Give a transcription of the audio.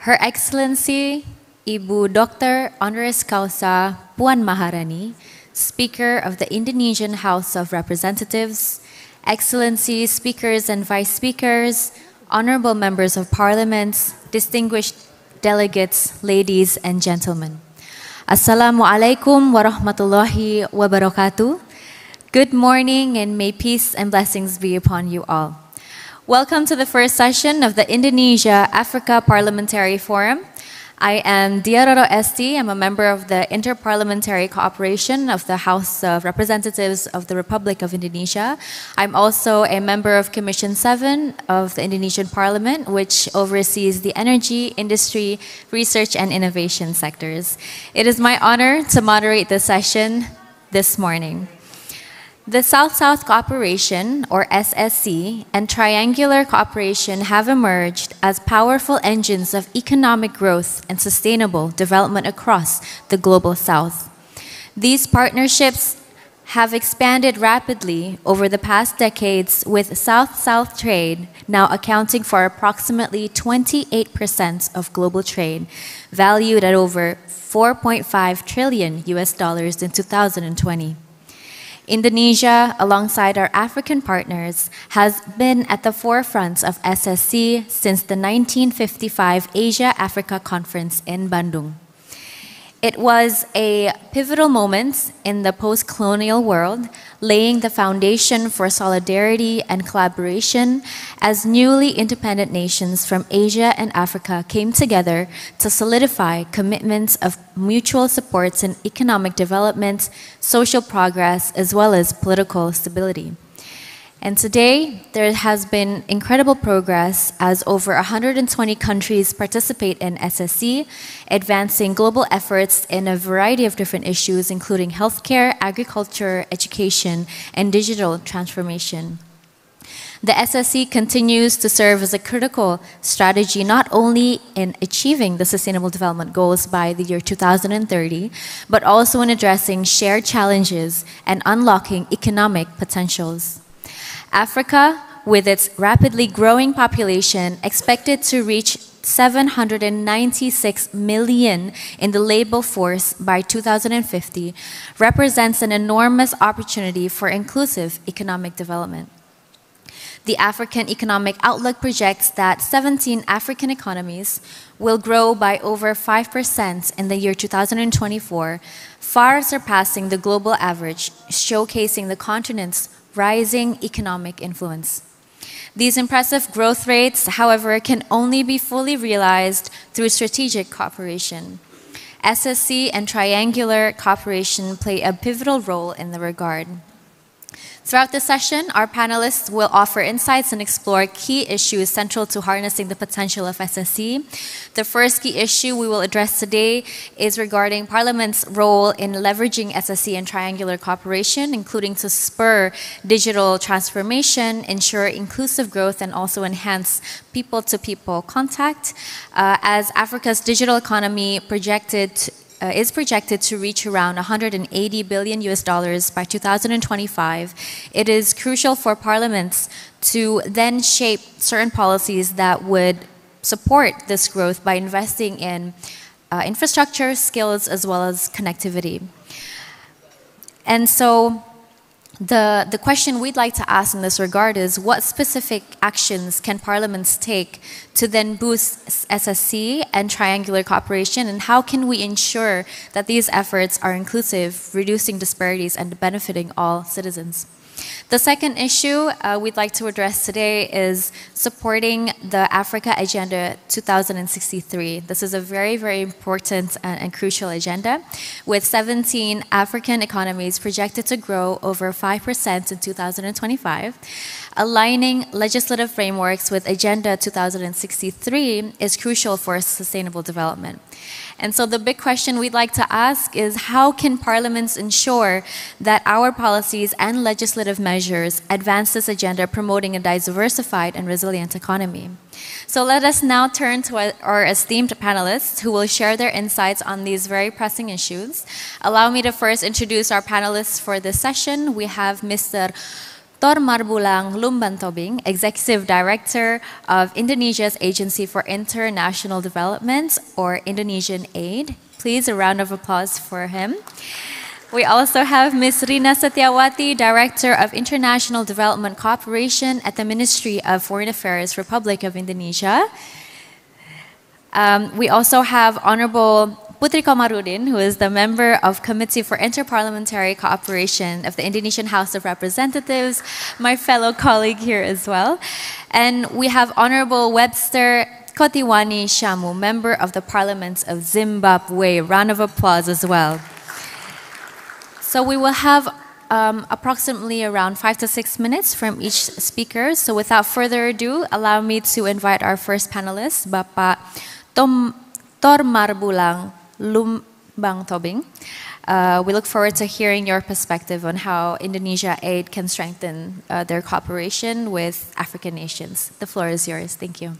Her Excellency Ibu Dr. Honoris Causa Puan Maharani, Speaker of the Indonesian House of Representatives, Excellencies, Speakers and Vice Speakers, Honorable Members of Parliament, distinguished delegates, ladies and gentlemen. Assalamualaikum warahmatullahi wabarakatuh. Good morning and may peace and blessings be upon you all. Welcome to the first session of the Indonesia Afrika Parlementary Forum. I am Dyah Roro Esti. I'm a member of the Interparliamentary Cooperation of the House of Representatives of the Republic of Indonesia. I'm also a member of Commission 7 of the Indonesian Parliament, which oversees the energy, industry, research, and innovation sectors. It is my honor to moderate this session this morning. The South-South Cooperation, or SSC, and Triangular Cooperation have emerged as powerful engines of economic growth and sustainable development across the Global South. These partnerships have expanded rapidly over the past decades, with South-South trade now accounting for approximately 28% of global trade, valued at over $4.5 trillion in 2020. Indonesia, alongside our African partners, has been at the forefront of SSC since the 1955 Asia-Africa Conference in Bandung. It was a pivotal moment in the post-colonial world, laying the foundation for solidarity and collaboration as newly independent nations from Asia and Africa came together to solidify commitments of mutual supports in economic development, social progress, as well as political stability. And today, there has been incredible progress as over 120 countries participate in SSC, advancing global efforts in a variety of different issues, including healthcare, agriculture, education, and digital transformation. The SSC continues to serve as a critical strategy not only in achieving the Sustainable Development Goals by the year 2030, but also in addressing shared challenges and unlocking economic potentials. Africa, with its rapidly growing population expected to reach 796 million in the labor force by 2050, represents an enormous opportunity for inclusive economic development. The African Economic Outlook projects that 17 African economies will grow by over 5% in the year 2024, far surpassing the global average, showcasing the continent's rising economic influence. These impressive growth rates, however, can only be fully realized through strategic cooperation. SSC and triangular cooperation play a pivotal role in the regard. Throughout the session, our panelists will offer insights and explore key issues central to harnessing the potential of SSC. The first key issue we will address today is regarding Parliament's role in leveraging SSC and triangular cooperation, including to spur digital transformation, ensure inclusive growth, and also enhance people-to-people contact. As Africa's digital economy is projected to reach around $180 billion by 2025, it is crucial for parliaments to then shape certain policies that would support this growth by investing in infrastructure, skills, as well as connectivity. And so the question we'd like to ask in this regard is, what specific actions can parliaments take to then boost SSC and triangular cooperation, and how can we ensure that these efforts are inclusive, reducing disparities, and benefiting all citizens? The second issue we'd like to address today is supporting the Africa Agenda 2063. This is a very, very important and crucial agenda, with 17 African economies projected to grow over 5% in 2025. Aligning legislative frameworks with Agenda 2063 is crucial for sustainable development. And so the big question we'd like to ask is, how can parliaments ensure that our policies and legislative measures advance this agenda, promoting a diversified and resilient economy? So let us now turn to our esteemed panelists who will share their insights on these very pressing issues. Allow me to first introduce our panelists for this session. We have Mr. Tor Marbulang Lumbantobing, Executive Director of Indonesia's Agency for International Development, or Indonesian Aid. Please, a round of applause for him. We also have Ms. Rina Setiawati, Director of International Development Cooperation at the Ministry of Foreign Affairs, Republic of Indonesia. We also have Honorable Putri Komarudin, who is the member of Committee for Interparliamentary Cooperation of the Indonesian House of Representatives, my fellow colleague here as well. And we have Honorable Webster Kotiwani Shamu, member of the Parliament of Zimbabwe. Round of applause as well. So we will have approximately around 5 to 6 minutes from each speaker. So without further ado, allow me to invite our first panelist, Bapak Tor Marbulang Lumbantobing. We look forward to hearing your perspective on how Indonesia Aid can strengthen their cooperation with African nations. The floor is yours. Thank you.